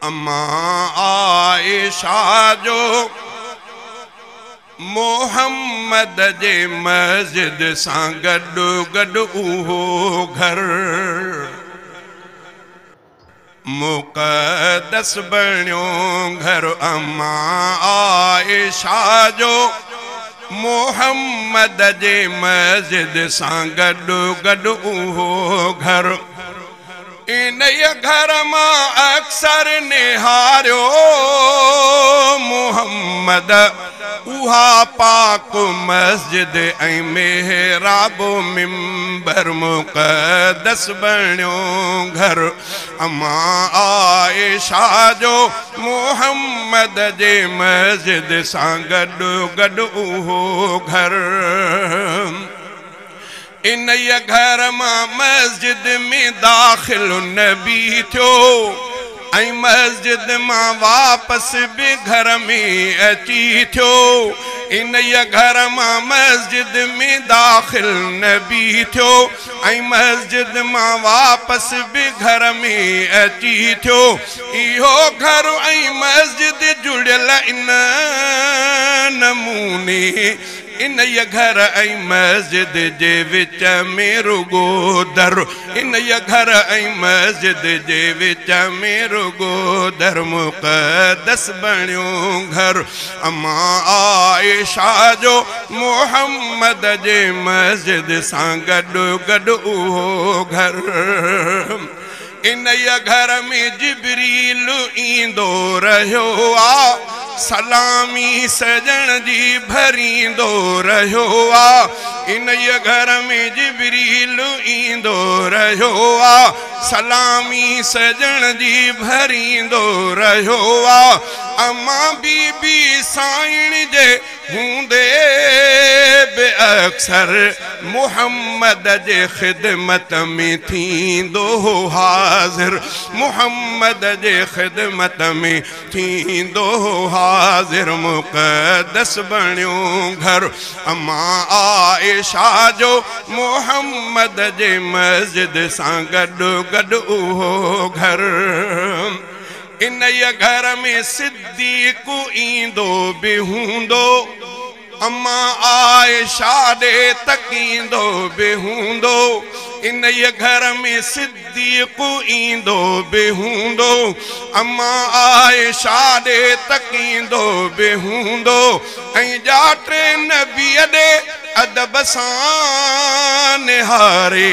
अम्मा आयशा जो मोहम्मद जे मस्जिद सां गॾु गॾु उहो घर मुक़द्दस बणियो घर। अम्मा आयशा जो मोहम्मद जे मस्जिद सां गॾु गॾु उहो घर। इन घर मां अक्सर निहारियो मोहम्मद उहा पाक मस्जिद ऐं मेहराब मिंबर मुक़द्दस बणियो घर। अम्मा आयशा जो मोहम्मद जे मस्जिद सां गॾु गॾु उहो घर। इन घर मां मस्जिद में दाखिल नबी थियो ऐं मस्जिद मां वापसि बि घर में अची थियो। इन घर मां मस्जिद में दाखिल नबी थियो ऐं मस्जिद मां वापसि बि घर में अची थियो। इहो घर ऐं मस्जिद जुड़ियल इन नमूने इन घर ऐं मस्जिद जे विच में रुगो दर। इन घर ऐं मस्जिद जे विच में रुगो दर मुक़द्दस बणियो घर। अम्मा आयशा जो मोहम्मद जे मस्जिद सां गॾु गॾु उहो घर। इन घर में जिब्रील ईंदो रहियो आ सलामी सजण जी भरींदो रहियो आ। इन घर में जिब्रील ईंदो रहियो आ सलामी सजण जी भरींदो रहियो आ। अम्मा बीबी साईं जे हूंदे बि अक्सर मोहम्मद जे ख़िदमत में थींदो हाज़िर। मोहम्मद जे ख़िदमत में थींदो हाज़िर मुक़द्दस बणियो घर। अम्मा आयशा जो मोहम्मद जे मस्जिद सां गॾु गॾु उहो घर। इन घर में सिद्दीक़ ईंदो बि हूंदो अम्मा आयशा ॾे तकींदो बि हूंदो। इन घर में सिद्दीक़ ईंदो बि हूंदो अम्मा आयशा ॾे तकींदो बि हूंदो। ऐं ॼाटे नबीअ ॾे अदब सां निहारे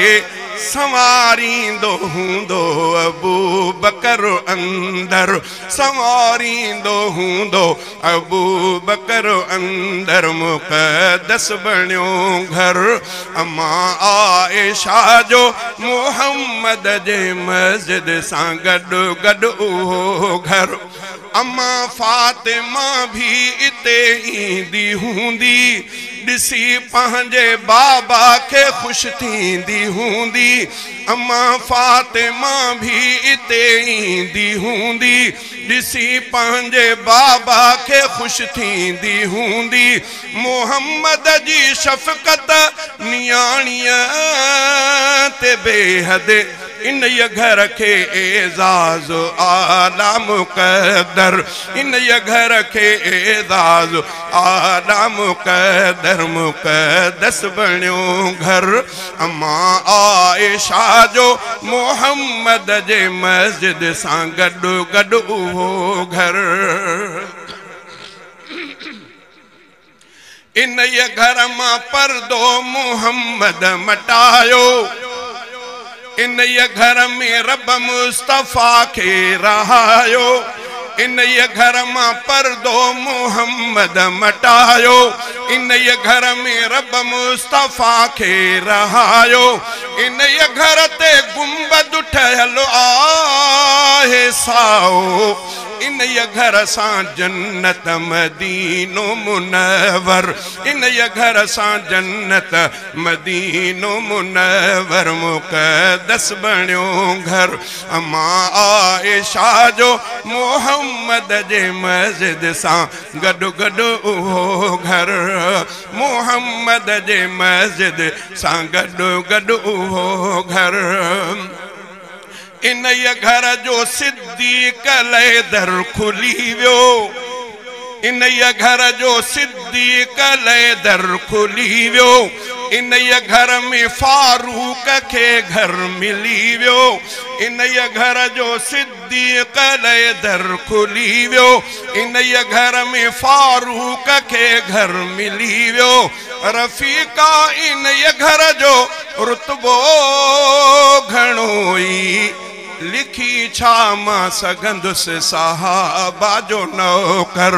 संवारींदो हूंदो अबू बकर अंदर। संवारींदो हूंदो अबू बकर अंदर मुक़द्दस बणियो घर। अम्मा आयशा जो मोहम्मद जे मस्जिद सां गॾु गॾु उहो घर। अम्मा फातिमा भी इते ईंदी हूंदी ॾिसी पंहिंजे बाबा खे ख़ुशि थींदी हूंदी। अम्मा फातिमा भी इते ईंदी हूंदी ॾिसी पंहिंजे बाबा खे ख़ुशि थींदी हूंदी। मोहम्मद जी शफ़क़त नियाणीअ ते बेहद इन घर के एज़ाज़ आला मुक़द्दर। इन घर के एज़ाज़ आला मुक़द्दर मुक़द्दस बणियो घर। अम्मा आयशा जो मोहम्मद जे मस्जिद सां गॾु गॾु उहो घर। इन घर मां पर्दो मोहम्मद मटायो। इन घर में रब मुस्तफ़ा के रहायो। इन घर मां पर्दो मोहम्मद मटायो। इन घर में रब मुस्तफ़ा के रहायो। इन घर ते गुंबद ठहियल आहे साओ। इन घर सां जन्नत मदीनो मुनव्वर। इन घर सां जन्नत मदीनो मुनव्वर मुक़द्दस बणियो घर। अम्मा आयशा जो मोहम्मद जे मस्जिद सां गॾु गॾु उहो घर। मोहम्मद जे मस्जिद सां गॾु गॾु उहो घर। इन घर जो सिद्दीक़ ले दर खुली वियो इन घर जो सिद्दीक़ ले दर खुली वियो इन घर में फारूक के घर मिली वियो इन घर जो सिद्दीक़ ले दर खुली वियो इन घर में फारूक के घर मिली वियो रफ़ीका इन घर जो रुतबो घणोई लिखी छा मां सघंदुसि सहाबा जो नौकर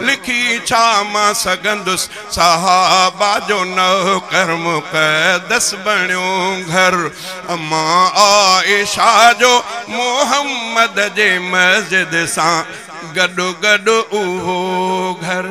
लिखी छा मां सघंदुसि सहाबा जो नौकर मुक़द्दस बणियो घर अम्मा आइशा जो मोहम्मद जे मस्जिद सां गॾु गॾु उहो घर।